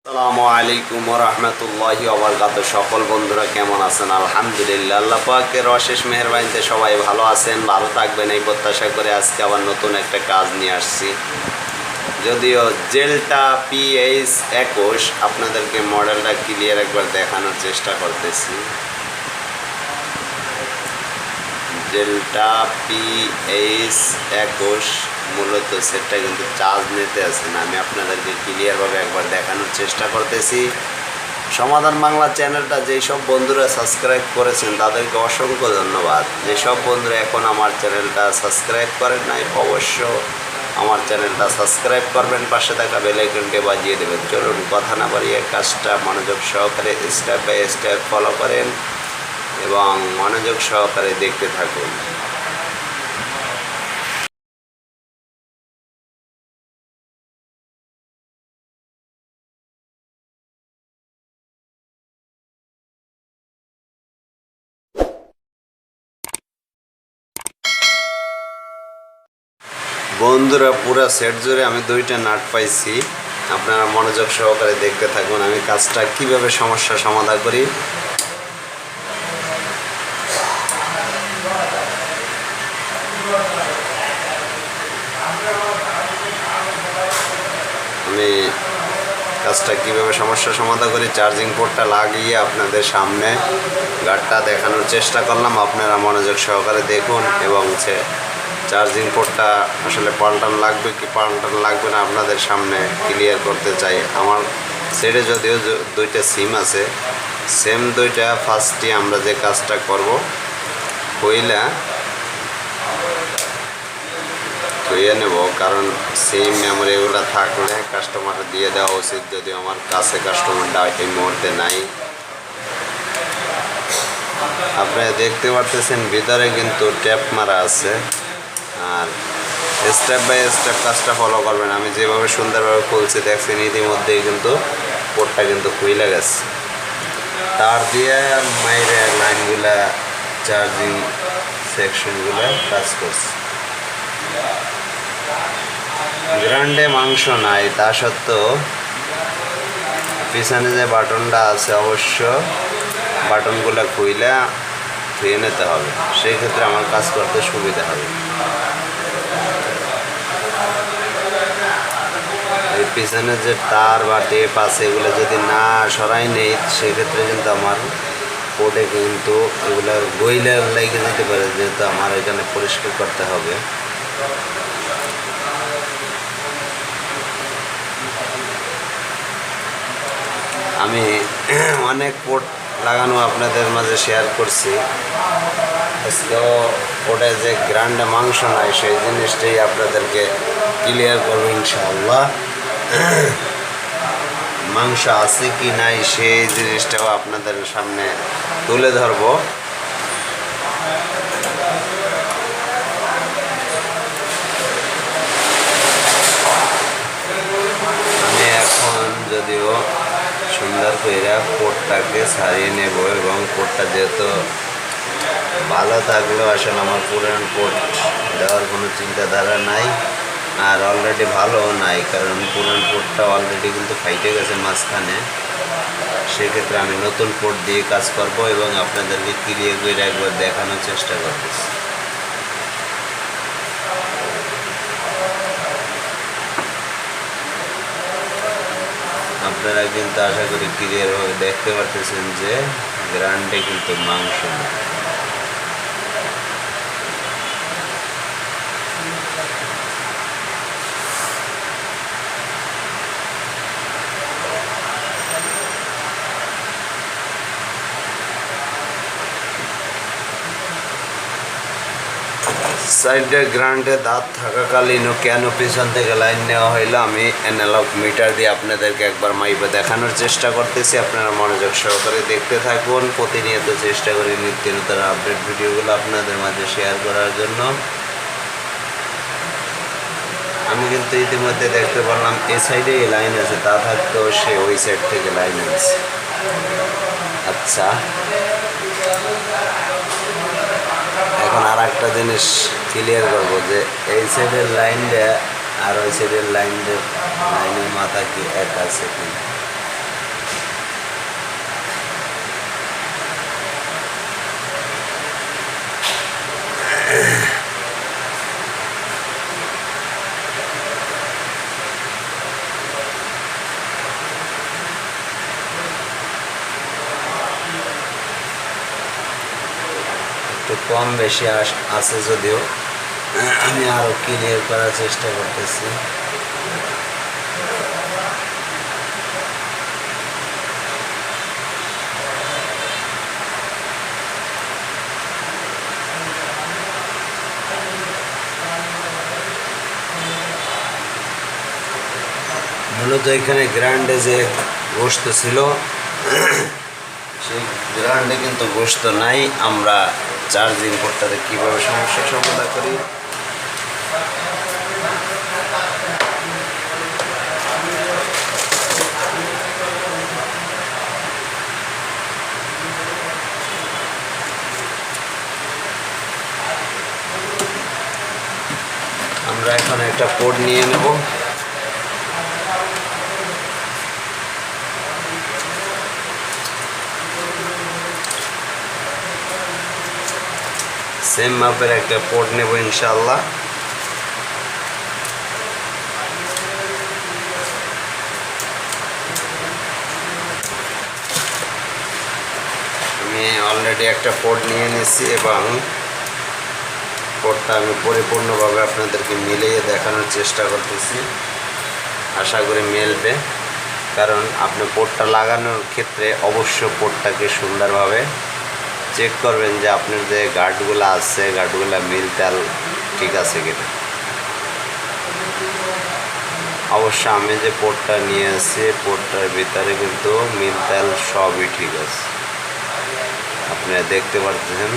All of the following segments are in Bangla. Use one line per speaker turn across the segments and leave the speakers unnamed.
আসসালামু আলাইকুম ওয়া রাহমাতুল্লাহি ওয়া বারাকাতুহু। সকল বন্ধুরা কেমন আছেন? আলহামদুলিল্লাহ, আল্লাহ পাকের অশেষ মেহেরবানিতে সবাই ভালো আছেন, ভালো থাকবেন এই প্রত্যাশা করে আজকে আবার নতুন একটা কাজ নিয়ে আসছি। যদিও জেলটা PH21 আপনাদেরকে মডেলটা ক্লিয়ার একবার দেখানোর চেষ্টা করতেছি। ডেল্টা PH21 মূলত সেটটা কিন্তু চার্জ নিতে আসে না। আমি আপনাদেরকে ক্লিয়ারভাবে একবার দেখানোর চেষ্টা করতেছি। সমাধান বাংলা চ্যানেলটা যেই সব বন্ধুরা সাবস্ক্রাইব করেছেন তাদেরকে অসংখ্য ধন্যবাদ। যেসব বন্ধুরা এখন আমার চ্যানেলটা সাবস্ক্রাইব করেন নাই, অবশ্য আমার চ্যানেলটা সাবস্ক্রাইব করবেন, পাশে থাকা বেল আইকনটি বাজিয়ে দেবেন। চলুন কথা না বাড়িয়ে কাজটা মনোযোগ সহকারে স্টেপ বাই স্টেপ ফলো করেন এবং মনোযোগ সহকারে দেখতে থাকুন। বন্ধুরা, পুরো সেট জুড়ে আমি দুইটা নাট পাইছি, আপনারা মনোযোগ সহকারে দেখতে থাকুন আমি কাজটা কিভাবে সমস্যা সমাধান করি। আমি কাজটা কীভাবে সমস্যা সমাধান করি চার্জিং পোর্টটা লাগিয়ে আপনাদের সামনে গার্ডটা দেখানোর চেষ্টা করলাম। আপনারা মনোযোগ সহকারে দেখুন এবং চার্জিং পোর্টটা আসলে পাল্টানো লাগবে কি পাল্টানো লাগবে না আপনাদের সামনে ক্লিয়ার করতে চাই। আমার সেটে যদিও দুইটা সিম আছে, সেম দুইটা ফার্স্টে আমরা যে কাজটা করব কইলা ধুয়ে নেব, কারণ সেম মেমোরি এগুলো থাকলে কাস্টমার দিয়ে দেওয়া উচিত, যদি আমার কাছে কাস্টমারটা এই মুহূর্তে নাই। আপনারা দেখতে পারতেছেন ভিতরে কিন্তু ট্যাপ মারা আছে, আর স্টেপ বাই স্টেপ কাজটা ফলো করবেন। আমি যেভাবে সুন্দরভাবে খুলছি দেখছেন ইতিমধ্যেই কিন্তু পোর্টটা কিন্তু খুলে গেছে। তার দিয়ে মাইরে লাইনগুলা চার্জিং সেকশনগুলো কাজ করছে। গ্রান্ডে মাংস নাই, তা সত্ত্বেও পিছনে যে বাটনটা আছে অবশ্য বাটনগুলো খুইলে ধুয়ে নিতে হবে, সেই ক্ষেত্রে আমার কাজ করতে সুবিধা হবে। এই পিছনে যে তার বা টেপ আছে এগুলো যদি না সরাই নেই সেক্ষেত্রে কিন্তু আমার পোর্টে কিন্তু এগুলো গইলে লেগে যেতে পারে, যেহেতু আমার এখানে পরিষ্কার করতে হবে। আমি অনেক পোর্ট লাগানো আপনাদের মাঝে শেয়ার করছি, আজকেও পোর্টে যে গ্রান্ডে মাংস নাই সেই জিনিসটাই আপনাদেরকে ক্লিয়ার করবো ইনশাআল্লাহ। মাংস আছে কি নাই সেই জিনিসটাও আপনাদের সামনে তুলে ধরবো। আমি এখন যদিও সুন্দর করে পোর্টটাকে সারিয়ে নেব, এবং পোর্টটা যেহেতু ভালো থাকলেও আসলে আমার পুরান পোর্ট দেওয়ার কোনো চিন্তাধারা নাই, আর অলরেডি ভালোও নাই, কারণ পুরান পোর্টটা অলরেডি কিন্তু ফাইটে গেছে মাঝখানে। সেক্ষেত্রে আমি নতুন পোর্ট দিয়ে কাজ করব এবং আপনাদেরকে ক্লিয়ার করে একবার দেখানোর চেষ্টা করতেছি। আপনারা কিন্তু আশা করি ক্লিয়ারভাবে দেখতে পারতেছেন যে গ্রান্ডে কিন্তু মাংস না। সাইডে গ্রান্ডে দাঁত থাকাকালীনও কেন পিছন থেকে লাইন নেওয়া হইলো আমি অ্যানালগ মিটার দিয়ে আপনাদেরকে একবার মাইপে দেখানোর চেষ্টা করতেছি। আপনারা মনোযোগ সহকারে দেখতে থাকুন। প্রতিনিয়ত চেষ্টা করি নিত্য নতুন আপডেট ভিডিওগুলো আপনাদের মাঝে শেয়ার করার জন্য। আমি কিন্তু ইতিমধ্যে দেখতে পারলাম এই সাইডে এই লাইন আছে, তা থাকতেও সে ওই সাইড থেকে লাইন আছে। আচ্ছা, এখন আর একটা জিনিস ক্লিয়ার করবো যে এই সাইডের লাইনটা আর ওই সাইডের লাইনের মাথা কি এক আছে কি। কম বেশি আছে, যদিও আমি আরও ক্লিয়ার করার চেষ্টা করতেছি। মূলত এখানে গ্রান্ডে যে গোস্ত ছিল সেই গ্রান্ডে কিন্তু গোস্ত নাই। আমরা চার্জিং পোর্টটাতে কীভাবে সমস্যার সমাধান করি, আমরা এখন একটা পোর্ট নিয়ে নেব। সেম মাপের একটা পোর্ট নেব ইনশাআল্লাহ। আমি অলরেডি একটা পোর্ট নিয়ে নিয়েছি এবং পোর্টটা আমি পরিপূর্ণভাবে আপনাদেরকে মিলিয়ে দেখানোর চেষ্টা করতেছি। আশা করি মিলবে, কারণ আপনি পোর্টটা লাগানোর ক্ষেত্রে অবশ্য পোর্টটাকে সুন্দরভাবে চেক করবেন যে আপনার যে গার্ডগুলো আছে গার্ডগুলো মিল তেল ঠিক আছে কিনা। অবশ্য আমি যে পোর্টটা নিয়ে আসছি পোর্টটার ভিতরে কিন্তু মিল তেল সবই ঠিক আছে, আপনারা দেখতে পাচ্ছেন।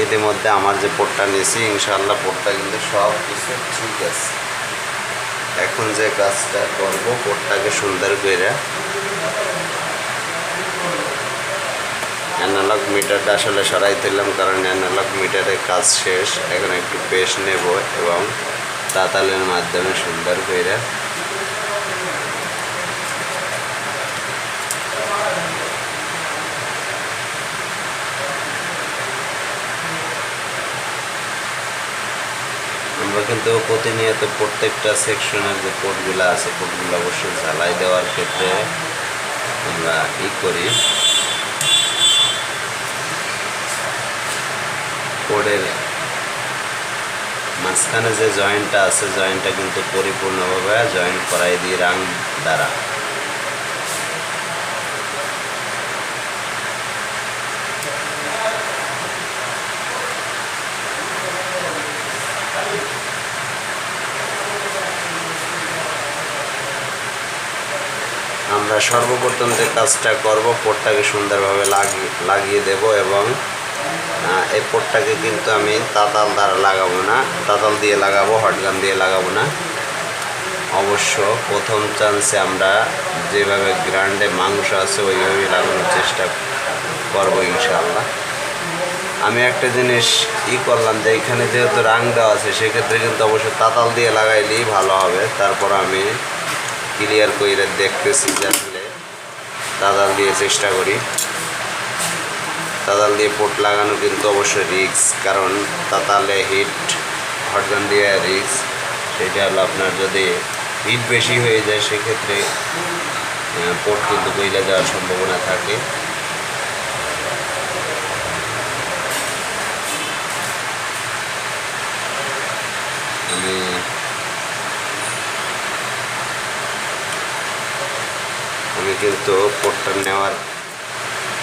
ইতিমধ্যে আমার যে পোর্টটা নিয়েছি ইনশাআল্লাহ পোর্টটা কিন্তু সব কিছু ঠিক আছে। এখন যে কাজটা করব, পোর্টটাকে সুন্দর করে অ্যানালগ মিটারটা আসলে সরাই দিলাম, কারণ অ্যানালগ মিটারের কাজ শেষ। এখন একটু পেস্ট নেব এবং তাতালের মাধ্যমে সুন্দর করে আমরা কিন্তু প্রতিনিয়ত প্রত্যেকটা সেকশনের যে পোর্টগুলো আছে পোর্টগুলো অবশ্যই ঝালাই দেওয়ার ক্ষেত্রে আমরা করি। পোর্টের মাঝখানে যে জয়েন্টটা আছে জয়েন্টটা কিন্তু পরিপূর্ণভাবে জয়েন্ট করাই দিই রাং দ্বারা। আমরা সর্বপ্রথম যে কাজটা করব, পোর্টটাকে সুন্দরভাবে লাগিয়ে দেব এবং এই পোর্টটাকে কিন্তু আমি তাতাল দ্বারা লাগাবো না, তাতাল দিয়ে লাগাবো, হটগান দিয়ে লাগাবো না। অবশ্য প্রথম চান্সে আমরা যেভাবে গ্রান্ডে মাংস আছে ওইভাবেই লাগানোর চেষ্টা করবো ইনশাআল্লাহ। আমি একটা জিনিস করলাম যে এখানে যেহেতু রাং দেওয়া আছে সেক্ষেত্রে কিন্তু অবশ্যই তাতাল দিয়ে লাগাইলেই ভালো হবে। তারপর আমি ক্লিয়ার করে দেখতেছি যে আসলে তাতাল দিয়ে চেষ্টা করি। তাতাল দিয়ে পোর্ট লাগানো কিন্তু অবশ্যই রিস্ক, কারণ তাতালে হিট, হটগান দিয়ে রিস্ক। সেটা হলো আপনার যদি হিট বেশি হয়ে যায় সেক্ষেত্রে পোর্ট কিন্তু গইলে যাওয়ার সম্ভাবনা থাকে। আমি কিন্তু পোর্টটা নেওয়ার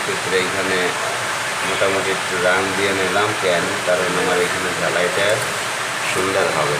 ক্ষেত্রে এখানে মোটামুটি একটু রাং দিয়ে নিলাম, কেন কারণ আমার এখানে ঝালাইটা সুন্দর হবে।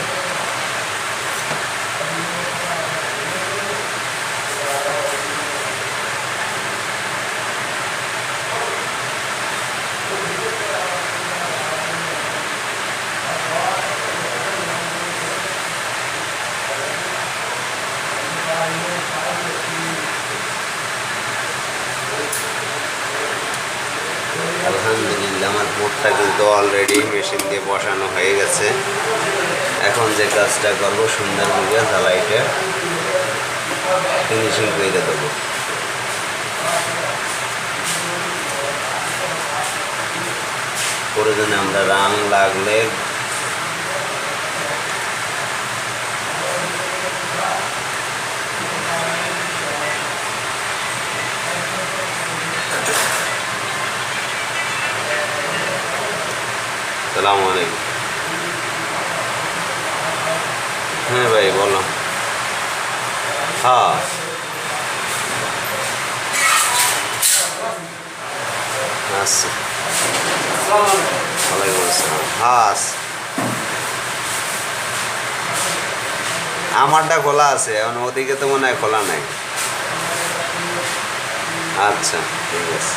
আলহামদুলিল্লাহ আমার পোর্টটা কিন্তু অলরেডি মেশিন দিয়ে বসানো হয়ে গেছে। এখন যে কাজটা করবো সুন্দরভাবে ঝালাইটা ফিনিশিং করে দেবো। প্রয়োজনে আমরা রাং লাগলে আসসালামু আলাইকুম। হ্যাঁ ভাই বলো। হ্যাঁ আচ্ছা, ওয়ালাইকুম আসসালাম। হ্যাঁ আমারটা খোলা আছে, এখন ওদিকে তো মনে হয় খোলা নাই। আচ্ছা ঠিক আছে।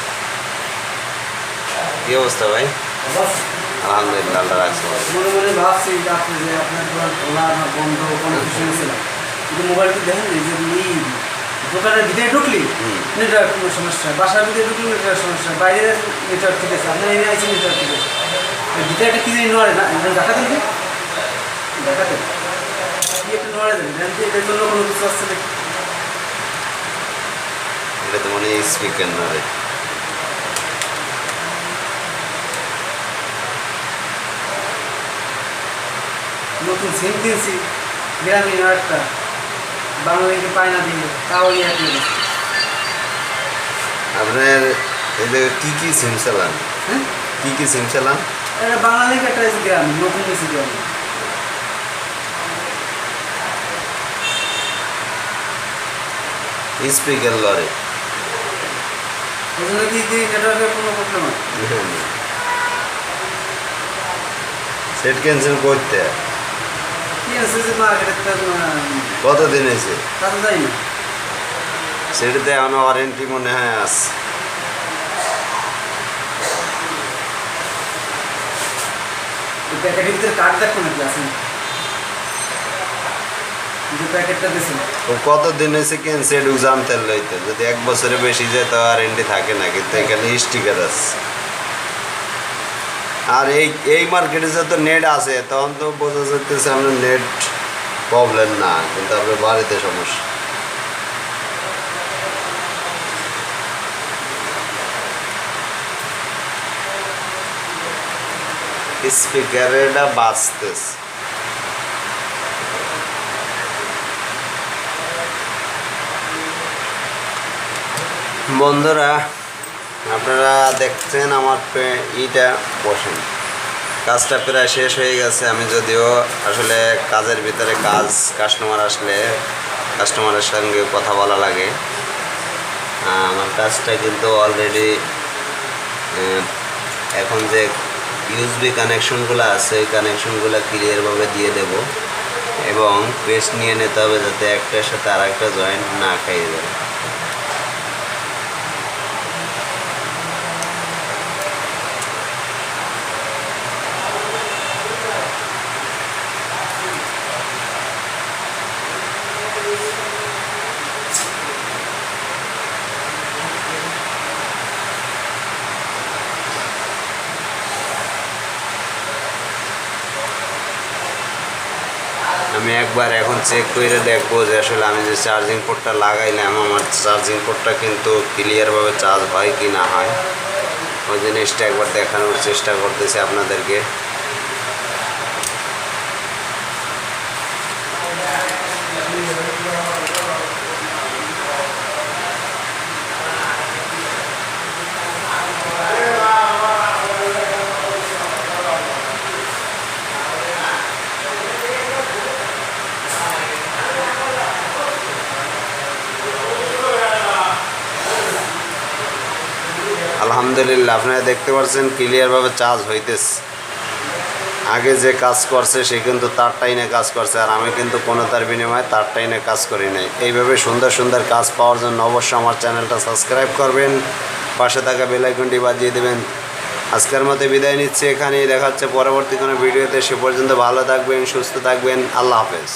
কি অবস্থা ভাই? আলহামদুলিল্লাহ, আল্লাহ রাখছে।
মনে মনে ভাবছি যে আপনি যে আপনার দোকান খোলা না বন্ধ কোনো কিছু হয়েছিলাম, কিন্তু মোবাইলটি দেখেন যে দোকানের ভিতরে ঢুকলি নেটওয়ার্ক কোনো সমস্যা, বাসার ভিতরে ঢুকলি নেটওয়ার্ক সমস্যা, বাইরে নেটওয়ার্ক ঠিক আছে, আপনার এরিয়া আছে নেটওয়ার্ক ঠিক আছে, ভিতরে একটা কি জানি নড়ে না, দেখাতে কি দেখাতে কি একটু নড়ে দেবেন এটার জন্য কোনো কিছু আসছে নাকি?
এটা তো মনে হয় স্পিকার না রে।
নতুন সিম কিনছি গ্রামীণ একটা বাংলা ব্যাংকে পায় না দিয়ে তাও
আপনার এই যে কি সিম চালান?
হ্যাঁ
কি সিম চালান?
এটা বাংলা ব্যাংক একটা আছে গ্রামীণ নতুন বেশি গ্রামীণ।
স্পিকার লরে
ওই জন্য কি নেটওয়ার্কের কোনো প্রবলেম হয়?
সেট ক্যান্সেল করতে
কি আছে যে মার্কেটে
কতদিন হয়েছে?
তাতে যাই না
সেটাতে এখনো ওয়ারেন্টি মনে হয় আছে।
প্যাকেটের ভিতরে কার্ড দেখো নাকি আছে যে প্যাকেটটা দিয়েছিল
ও কতদিন হয়েছে ক্যান্সেল জানতে লইতে, যদি 1 বছরের বেশি যায় তো ওয়ারেন্টি থাকে না, কিন্তু এখানে স্টিকার আছে। আর এই মার্কেটে যত নেট আছে তখন তো বোঝা যাচ্ছে আপনার নেট প্রবলেম না, কিন্তু আপনার বাড়িতে সমস্যা। স্পিকারটা বাজতেছে। বন্ধুরা আপনারা দেখছেন আমার ইটা বসেন, কাজটা প্রায় শেষ হয়ে গেছে। আমি যদিও আসলে কাজের ভিতরে কাস্টমার আসলে কাস্টমারের সঙ্গে কথা বলা লাগে। আমার কাজটা কিন্তু অলরেডি এখন যে ইউএসবি কানেকশনগুলো আছে ওই কানেকশনগুলো ক্লিয়ারভাবে দিয়ে দেব, এবং পেস্ট নিয়ে নিতে হবে যাতে একটার সাথে আর একটা জয়েন্ট না খাইয়ে যায়। আমি একবার এখন চেক করে দেখবো যে আসলে আমি যে চার্জিং পোর্টটা লাগাইলাম আমার চার্জিং পোর্টটা কিন্তু ক্লিয়ারভাবে চার্জ হয় কি না হয়, ওই জিনিসটা একবার দেখানোর চেষ্টা করতেছি আপনাদেরকে। আলহামদুলিল্লাহ আপনারা দেখতে পাচ্ছেন ক্লিয়ারভাবে চার্জ হইতেছে। আগে যে কাজ করছে সে কিন্তু তার টাইনে কাজ করছে, আর আমি কিন্তু কোনো তার বিনিময়ে তার টাইনে কাজ করি নাই। এইভাবে সুন্দর সুন্দর কাজ পাওয়ার জন্য অবশ্যই আমার চ্যানেলটা সাবস্ক্রাইব করবেন, পাশে থাকা বেল আইকনটি বাজিয়ে দেবেন। আজকের মতো বিদায় নিচ্ছি, এখানেই দেখা হচ্ছে পরবর্তী কোনো ভিডিওতে। সে পর্যন্ত ভালো থাকবেন, সুস্থ থাকবেন, আল্লাহ হাফেজ।